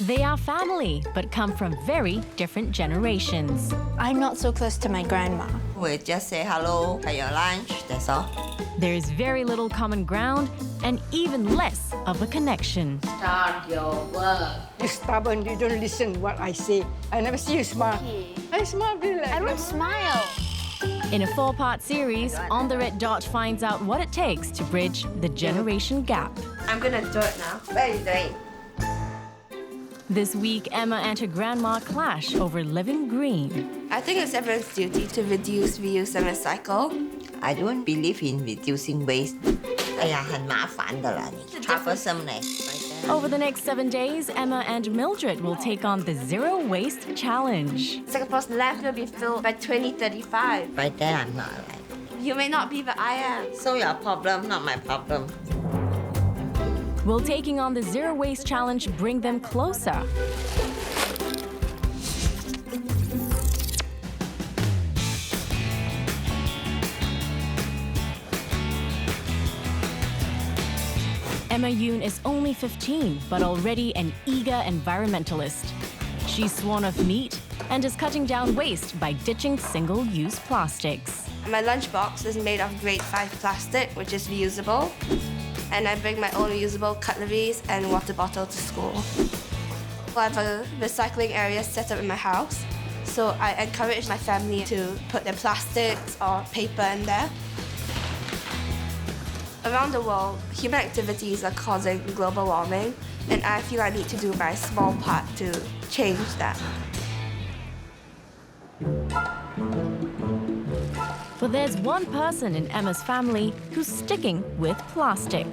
They are family, but come from very different generations. I'm not so close to my grandma. We just say hello, have your lunch, that's all. There's very little common ground and even less of a connection. Start your work. You're stubborn, you don't listen what I say. I never see you smile. I smile really like I don't smile. In a 4-part series, On the Red Dot finds out what it takes to bridge the generation gap. I'm gonna do it now. What are you doing? This week, Emma and her grandma clash over living green. I think it's everyone's duty to reduce, reuse, and recycle. I don't believe in reducing waste. 哎呀，很麻烦的啦，你 troublesome 嘞。 Over the next 7 days, Emma and Mildred will take on the Zero Waste Challenge. Singapore's landfill will be filled by 2035. By then I'm not alive. You may not be, but I am. So your problem, not my problem. Will taking on the Zero Waste Challenge bring them closer? Emma Yoon is only 15, but already an eager environmentalist. She's sworn off meat and is cutting down waste by ditching single-use plastics. My lunchbox is made of grade 5 plastic, which is reusable. And I bring my own reusable cutleries and water bottle to school. I have a recycling area set up in my house, so I encourage my family to put their plastics or paper in there. Around the world, human activities are causing global warming, and I feel I need to do my small part to change that. But there's one person in Emma's family who's sticking with plastic.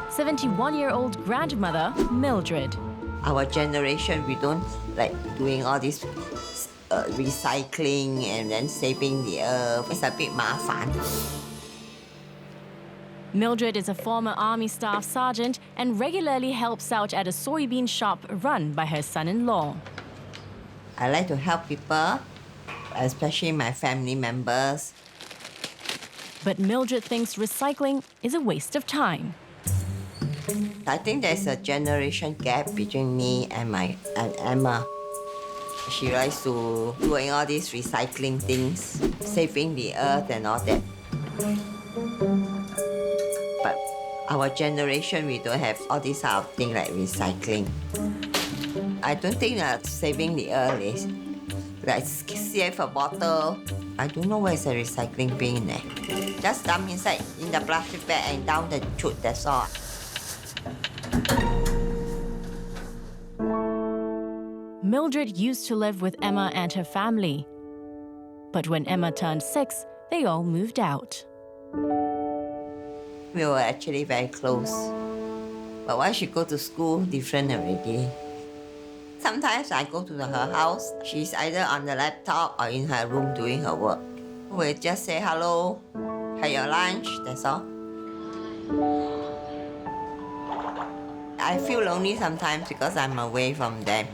71-year-old grandmother Mildred. Our generation, we don't like doing all this recycling and then saving the earth. It's a bit 麻烦. Mildred is a former Army Staff Sergeant and regularly helps out at a soybean shop run by her son-in-law. I like to help people, especially my family members. But Mildred thinks recycling is a waste of time. I think there's a generation gap between me and Emma. She likes to doing all these recycling things, saving the earth and all that. But our generation, we don't have all these kind of things like recycling. I don't think that saving the earth is like save a bottle. I don't know where's the recycling bin in there. Just dump inside in the plastic bag and down the chute, that's all. Mildred used to live with Emma and her family. But when Emma turned 6, they all moved out. We were actually very close. But once she go to school, different already. Sometimes I go to her house. She's either on the laptop or in her room doing her work. We just say hello, have your lunch, that's all. I feel lonely sometimes because I'm away from them.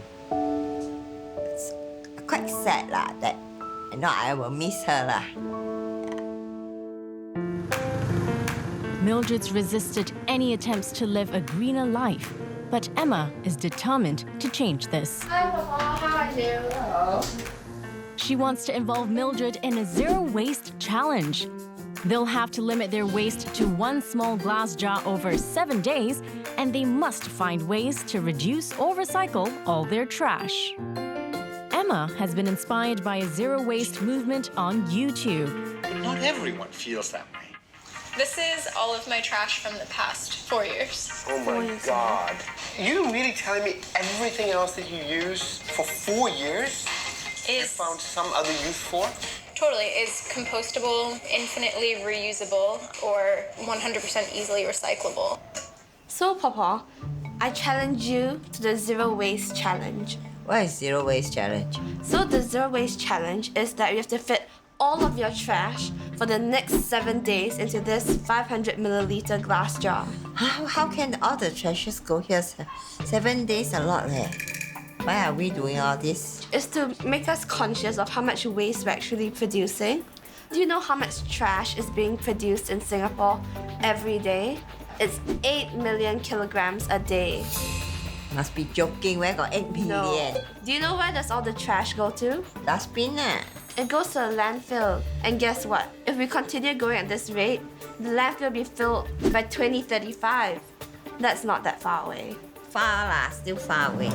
It's quite sad lah, that I will miss her lah. Mildred's resisted any attempts to live a greener life, but Emma is determined to change this. Hi, Papa. How are you? Hello. She wants to involve Mildred in a zero-waste challenge. They'll have to limit their waste to 1 small glass jar over 7 days, and they must find ways to reduce or recycle all their trash. Emma has been inspired by a zero-waste movement on YouTube. Not everyone feels that way. This is all of my trash from the past 4 years. Oh my God. You really telling me everything else that you use for 4 years you found some other use for? Totally. Is compostable, infinitely reusable, or 100% easily recyclable. So, Papa, I challenge you to the Zero Waste Challenge. What is Zero Waste Challenge? So the Zero Waste Challenge is that you have to fit all of your trash for the next 7 days into this 500 milliliter glass jar. How can all the trashes go here? 7 days a lot leh. Why are we doing all this? It's to make us conscious of how much waste we're actually producing. Do you know how much trash is being produced in Singapore every day? It's 8 million kilograms a day. Must be joking. Where got 8 billion? Do you know where does all the trash go to? Dustbin, It goes to a landfill. And guess what? If we continue going at this rate, the landfill will be filled by 2035. That's not that far away. Far lah, still far away.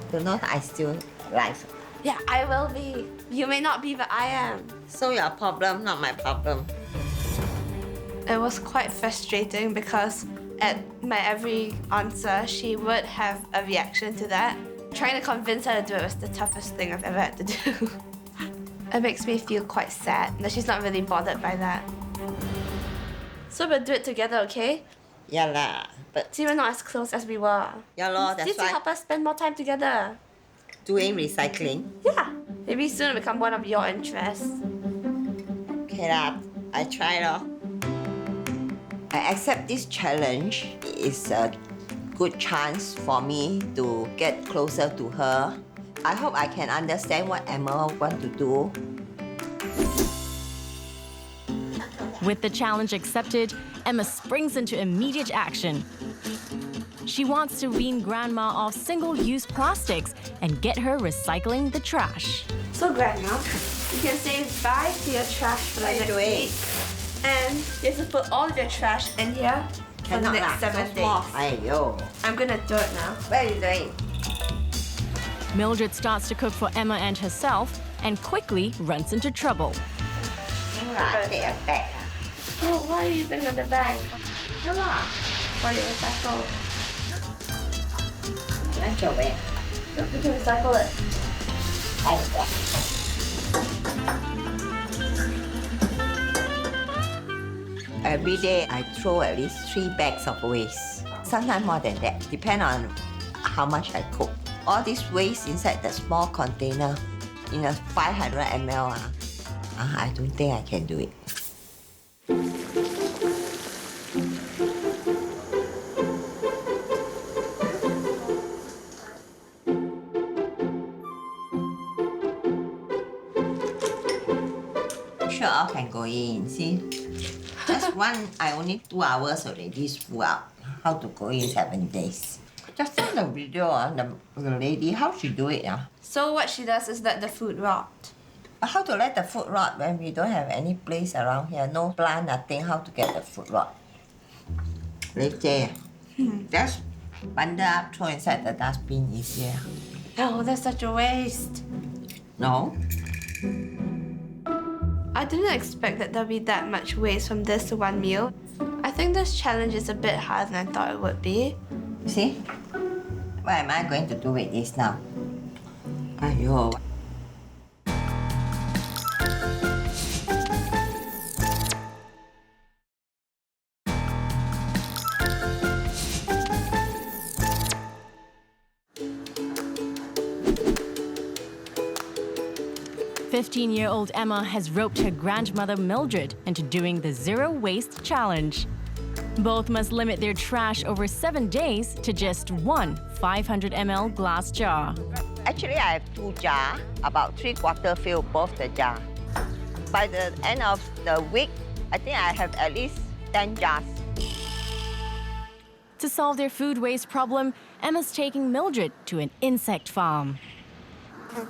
Do not I still alive. Yeah, I will be. You may not be, but I am. So your problem, not my problem. It was quite frustrating because at my every answer, she would have a reaction to that. Trying to convince her to do it was the toughest thing I've ever had to do. It makes me feel quite sad that she's not really bothered by that. So we'll do it together, okay? Yeah lah, but See, we're not as close as we were. yeah lor, This that's will why help us spend more time together. doing recycling. Yeah, maybe soon it'll become one of your interests. Okay lah, I try lor. I accept this challenge. It's a good chance for me to get closer to her. I hope I can understand what Emma wants to do. With the challenge accepted, Emma springs into immediate action. She wants to wean Grandma off single-use plastics and get her recycling the trash. So, Grandma, you can say bye to your trash for the What are you next doing? week. And you have to put all of your trash in here for the Cannot next lah, 7 so days. small. Aiyo. I'm gonna do it now. What are you doing? Mildred starts to cook for Emma and herself and quickly runs into trouble. Take a bag. Oh, why are you using the bag? Come on. For your recycle. Let's go away. You can recycle it. Every day I throw at least 3 bags of waste. Sometimes more than that. Depend on how much I cook. All this waste inside the small container in a 500 ml. I don't think I can do it. Sure, I can go in. See, just one. I only 2 hours already full up. How to go in 7 days? Just saw the video on the lady how she do it. So what she does is let the food rot. But how to let the food rot when we don't have any place around here? No plant, nothing. How to get the food rot? Later, just bundle up, throw inside the dustbin easier. Oh, that's such a waste. No. I didn't expect that there'd be that much waste from this one meal. I think this challenge is a bit harder than I thought it would be. See? What am I going to do with this now? Aiyo. Fifteen-year-old Emma has roped her grandmother Mildred into doing the Zero Waste Challenge. Both must limit their trash over 7 days to just one 500 ml glass jar. Actually, I have 2 jars, about 3/4 fill both the jar. By the end of the week, I think I have at least 10 jars. To solve their food waste problem, Emma's taking Mildred to an insect farm.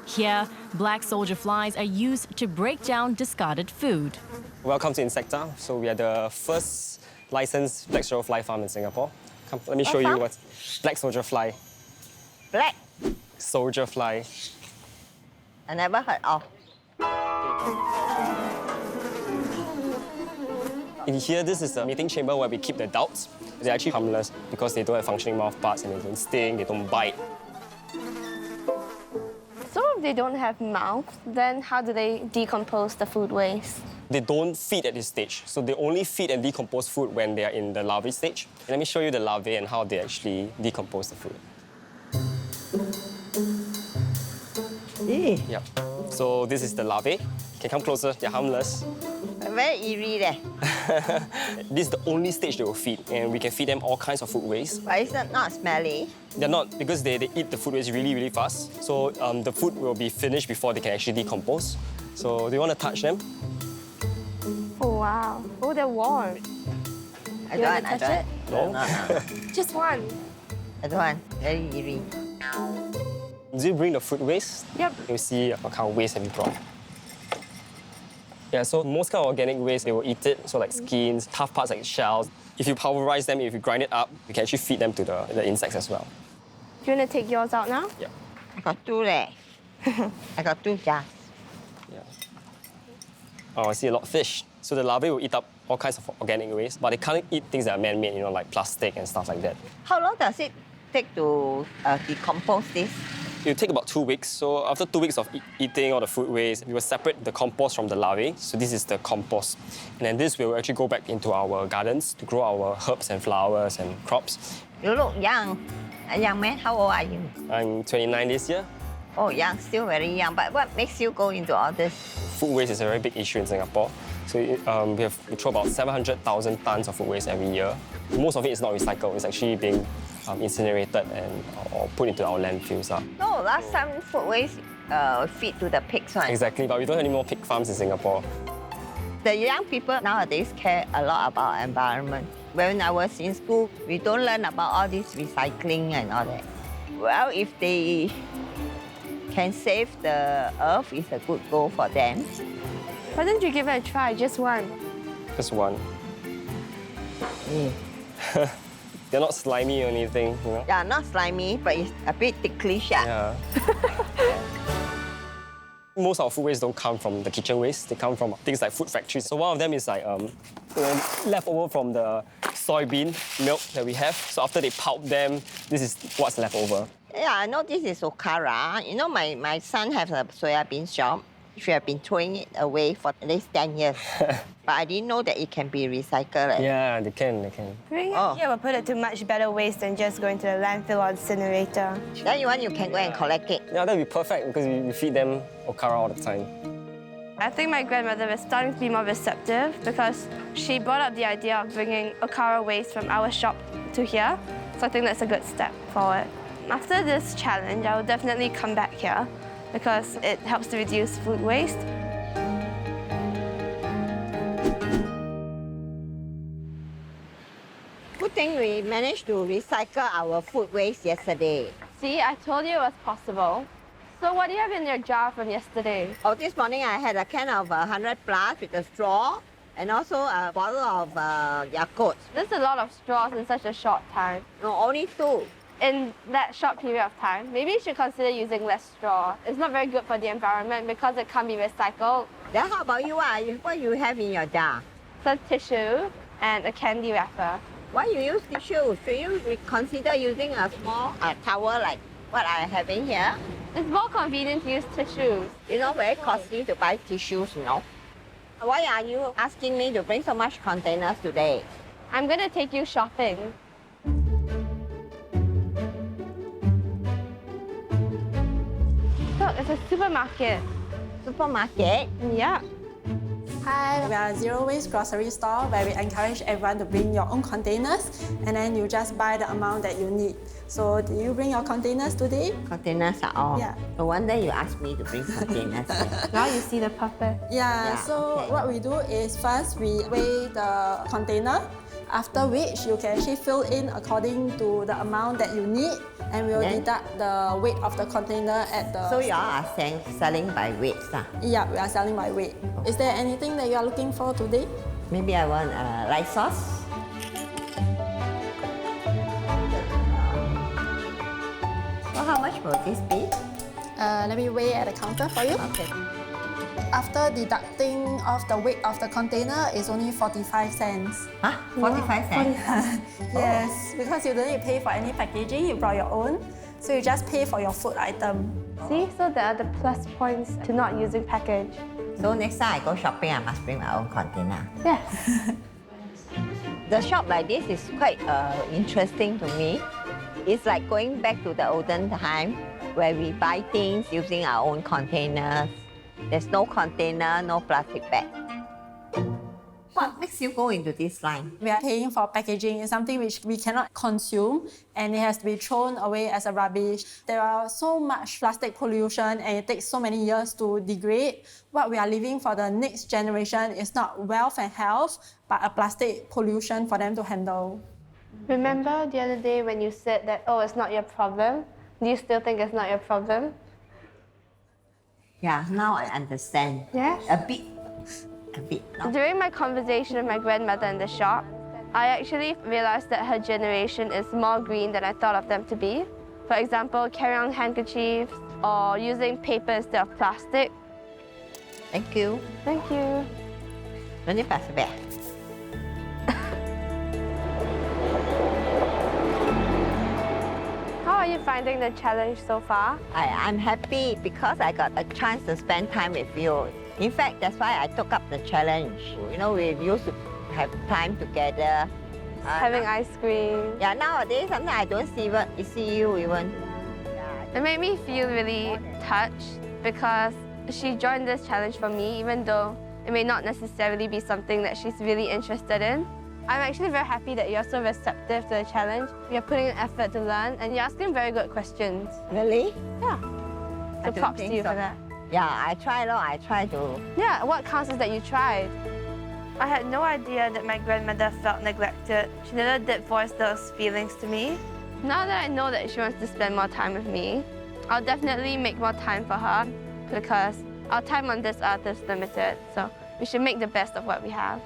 Here, black soldier flies are used to break down discarded food. Welcome to Insecta. So we are the first licensed black soldier fly farm in Singapore. Come, let me show you what black soldier fly. Black, Soldier fly. I never heard of. In here, this is a mating chamber where we keep the adults. They're actually harmless because they don't have functioning mouth parts and they don't sting, they don't bite. So if they don't have mouths, then how do they decompose the food waste? They don't feed at this stage, so they only feed and decompose food when they are in the larvae stage. Let me show you the larvae and how they actually decompose the food. Yep. So this is the larvae. You can come closer, they're harmless. Very eerie there. This is the only stage they will feed, and we can feed them all kinds of food waste. But it's not smelly. They're not, because they eat the food waste really, really fast. So the food will be finished before they can actually decompose. So do you want to touch them? Oh, wow. Oh, they're warm. I You don't. wanna I touch don't. it? No? No. Just one. I I don't want. Very eerie. Did you bring the food waste? Yep. You see what kind of waste have you brought? Yeah, so most kind of organic waste, they will eat it. So like skins, tough parts like shells. If you pulverize them, if you grind it up, you can actually feed them to the insects as well. Do you want to take yours out now? Yeah. I got 2 there. I got 2 jars. Yeah. Oh, I see a lot of fish. So the larvae will eat up all kinds of organic waste, but they can't eat things that are man-made, you know, like plastic and stuff like that. How long does it take to decompose this? It will take about 2 weeks. So after 2 weeks of eating all the food waste, we will separate the compost from the larvae. So this is the compost. And then this will actually go back into our gardens to grow our herbs and flowers and crops. You look young. A young man, how old are you? I'm 29 this year. Oh, young, still very young. But what makes you go into all this? Food waste is a very big issue in Singapore. So we throw about 700,000 tons of food waste every year. Most of it is not recycled. It's actually being incinerated or put into our landfills. No, last time food waste feed to the pigs, right? Exactly, but we don't have any more pig farms in Singapore. The young people nowadays care a lot about environment. When I was in school, we don't learn about all this recycling and all that. Well, if they can save the earth, it's a good goal for them. Why don't you give it a try? Just one. Just one. They're not slimy or anything, you know? Yeah, not slimy, but it's a bit ticklish. Yeah. Most of our food waste don't come from the kitchen waste. They come from things like food factories. So one of them is like leftover from the soybean milk that we have. So after they pulp them, this is what's left over. Yeah, I know this is okara. You know, my son has a soybean shop. We have been throwing it away for at least 10 years. But I didn't know that it can be recycled. Yeah, they can. Bring it here will put it to much better waste than just going to the landfill or incinerator. Then you can go and collect it. Yeah, that'd be perfect because we feed them okara all the time. I think my grandmother is starting to be more receptive because she brought up the idea of bringing okara waste from our shop to here. So I think that's a good step forward. After this challenge, I will definitely come back here because it helps to reduce food waste. Good thing we managed to recycle our food waste yesterday. See, I told you it was possible. So what do you have in your jar from yesterday? Oh, this morning I had a can of 100 plus with a straw and also a bottle of Yakult. There's a lot of straws in such a short time. No, only 2. In that short period of time, maybe you should consider using less straw. It's not very good for the environment because it can't be recycled. Then how about you? What you have in your jar? Some tissue and a candy wrapper. Why you use tissue? Should you consider using a small towel like what I have in here? It's more convenient to use tissues. You know, very costly to buy tissues, you know. Why are you asking me to bring so much containers today? I'm going to take you shopping. Look, it's a supermarket. Supermarket? Yeah. Hi, we are a zero waste grocery store where we encourage everyone to bring your own containers and then you just buy the amount that you need. So, do you bring your containers today? Containers are all. Yeah. No wonder you asked me to bring containers. Now you see the puppet. Yeah, so okay. what we do is first we weigh the container, after which you can actually fill in according to the amount that you need and we'll deduct the weight of the container at the So you all are selling by weight, Yeah, we are selling by weight. Is there anything that you are looking for today? Maybe I want light sauce. So how much will this be? Let me weigh at the counter for you. Okay. After deducting off the weight of the container, it's only 45 cents. Huh? 45 cents? Yes, because you don't need to pay for any packaging, you brought your own. So you just pay for your food item. See, so there are the plus points to not using package. So next time I go shopping, I must bring my own container. Yes. The shop like this is quite interesting to me. It's like going back to the olden time where we buy things using our own containers. There's no container, no plastic bag. What makes you go into this line? We are paying for packaging. It's something which we cannot consume and it has to be thrown away as a rubbish. There are so much plastic pollution and it takes so many years to degrade. What we are leaving for the next generation is not wealth and health, but a plastic pollution for them to handle. Remember the other day when you said that, oh, it's not your problem? Do you still think it's not your problem? Yeah, now I understand. Yes? A bit. No? During my conversation with my grandmother in the shop, I actually realized that her generation is more green than I thought of them to be. For example, carrying on handkerchiefs or using paper instead of plastic. Thank you. Thank you. Let me pass it back. How are you finding the challenge so far? I'm happy because I got a chance to spend time with you. In fact, that's why I took up the challenge. You know, we used to have time together. Having ice cream. Yeah, nowadays, sometimes I don't see you even. It made me feel really touched because she joined this challenge for me, even though it may not necessarily be something that she's really interested in. I'm actually very happy that you're so receptive to the challenge. You're putting in effort to learn and you're asking very good questions. Really? Yeah. So props to you for that. Yeah, I try to. Yeah, what counts is that you tried. I had no idea that my grandmother felt neglected. She never did voice those feelings to me. Now that I know that she wants to spend more time with me, I'll definitely make more time for her because our time on this earth is limited, so we should make the best of what we have.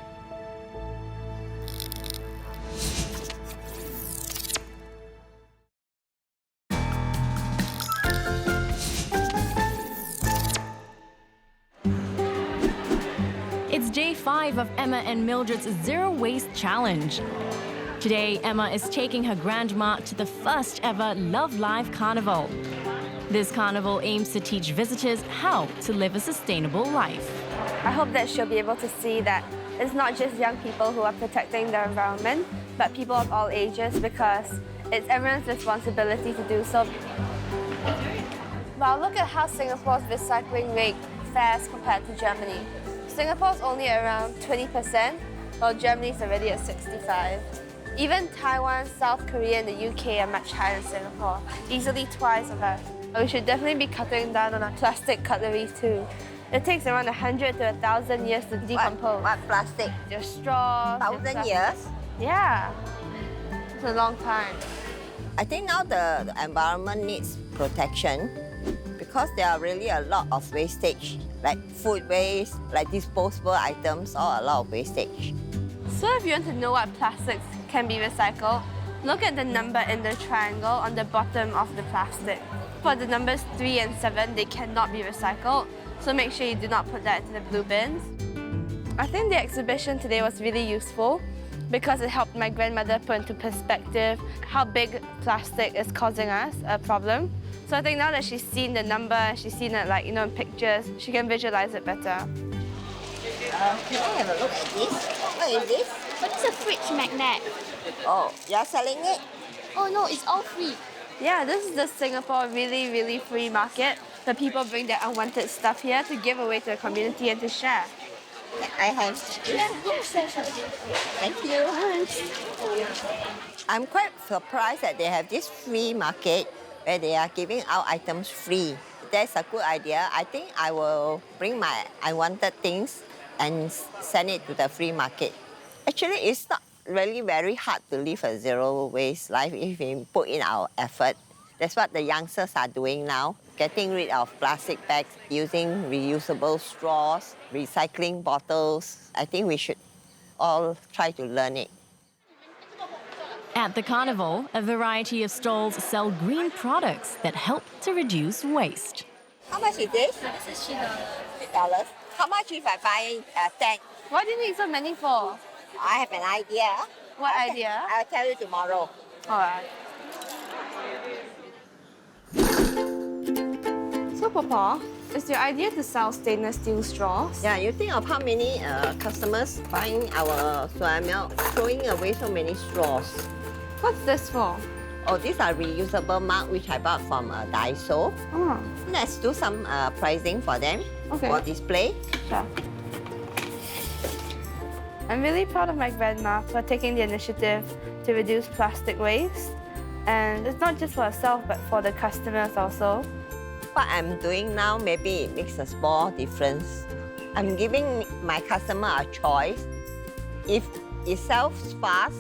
It's day 5 of Emma and Mildred's Zero Waste Challenge. Today, Emma is taking her grandma to the first ever Love Live Carnival. This carnival aims to teach visitors how to live a sustainable life. I hope that she'll be able to see that it's not just young people who are protecting the environment, but people of all ages because it's everyone's responsibility to do so. Well, look at how Singapore's recycling rate fares compared to Germany. Singapore's only around 20%, while Germany's already at 65%. Even Taiwan, South Korea, and the UK are much higher than Singapore, easily twice of us. We should definitely be cutting down on our plastic cutlery too. It takes around 100 to 1,000 years to decompose. What plastic? Your straws. 1,000 years? Yeah. It's a long time. I think now the environment needs protection because there are really a lot of wastage, like food waste, like disposable items, or a lot of wastage. So if you want to know what plastics can be recycled, look at the number in the triangle on the bottom of the plastic. For the numbers 3 and 7, they cannot be recycled, so make sure you do not put that into the blue bins. I think the exhibition today was really useful because it helped my grandmother put into perspective how big plastic is causing us a problem. So I think now that she's seen the number, she's seen it in pictures, she can visualize it better. Can I have a look at this? What is this? But it's a fridge magnet. Oh, you're selling it? Oh no, it's all free. Yeah, this is the Singapore really, really free market where people bring their unwanted stuff here to give away to the community and to share. I have. Thank you. I'm quite surprised that they have this free market where they are giving out items free. That's a good idea. I think I will bring my unwanted things and send it to the free market. Actually, it's not really very hard to live a zero waste life if we put in our effort. That's what the youngsters are doing now, getting rid of plastic bags, using reusable straws, recycling bottles. I think we should all try to learn it. At the carnival, a variety of stalls sell green products that help to reduce waste. How much is this? This is $3. $3. How much if I buy 10? What do you need so many for? I have an idea. What idea? I'll tell you tomorrow. All right. So, Papa, is your idea to sell stainless steel straws? Yeah, you think of how many customers buying our soya milk, throwing away so many straws. What's this for? Oh, these are reusable mug which I bought from Daiso. Oh. Let's do some pricing for them for display. Sure. I'm really proud of my grandma for taking the initiative to reduce plastic waste. And it's not just for herself, but for the customers also. What I'm doing now, maybe it makes a small difference. I'm giving my customer a choice. If it sells fast,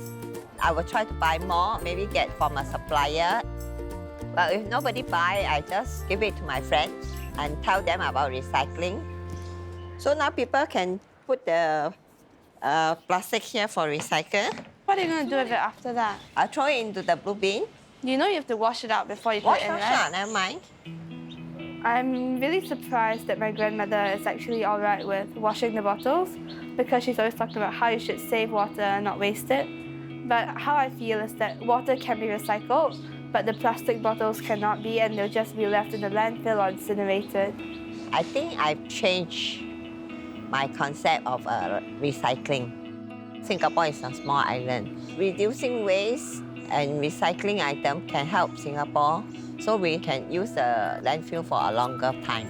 I will try to buy more, maybe get from a supplier. But if nobody buy, I just give it to my friends and tell them about recycling. So now people can put the plastic here for recycle. What are you going to do with it after that? I throw it into the blue bin. You know you have to wash it out before you put Wash it in, out, right? never mind. I'm really surprised that my grandmother is actually all right with washing the bottles because she's always talking about how you should save water and not waste it. But how I feel is that water can be recycled, but the plastic bottles cannot be, and they'll just be left in the landfill or incinerated. I think I've changed my concept of recycling. Singapore is a small island. Reducing waste and recycling items can help Singapore so we can use the landfill for a longer time.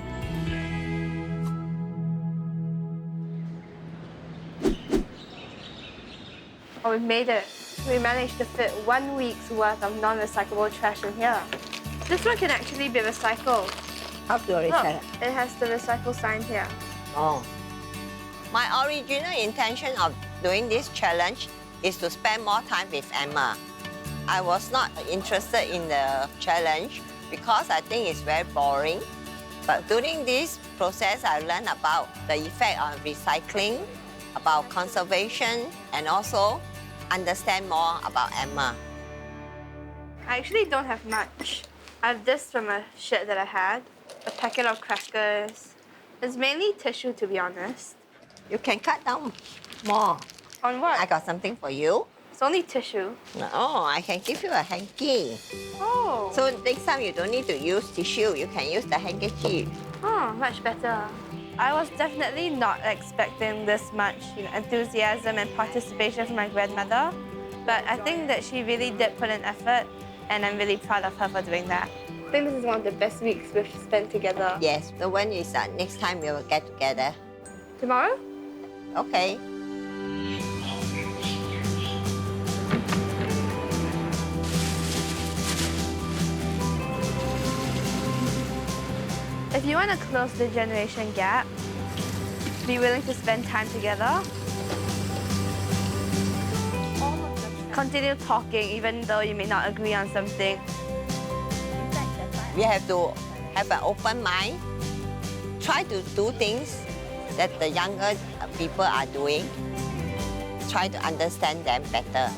Oh, we made it. We managed to fit 1 week's worth of non-recyclable trash in here. This one can actually be recycled. How to Look, recycle? it has the recycle sign here. Oh. My original intention of doing this challenge is to spend more time with Emma. I was not interested in the challenge because I think it's very boring. But during this process, I learned about the effect on recycling, about conservation, and also understand more about Emma. I actually don't have much. I have this from a shirt that I had, a packet of crackers. It's mainly tissue, to be honest. You can cut down more. On what? I got something for you. It's only tissue. Oh, I can give you a hanky. Oh. So next time you don't need to use tissue, you can use the handkerchief. Oh, much better. I was definitely not expecting this much enthusiasm and participation from my grandmother, but I think that she really did put in effort, and I'm really proud of her for doing that. I think this is one of the best weeks we've spent together. Yes, the one is next time we will get together. Tomorrow? Okay. If you want to close the generation gap, be willing to spend time together. Continue talking even though you may not agree on something. We have to have an open mind. Try to do things that the younger people are doing. Try to understand them better.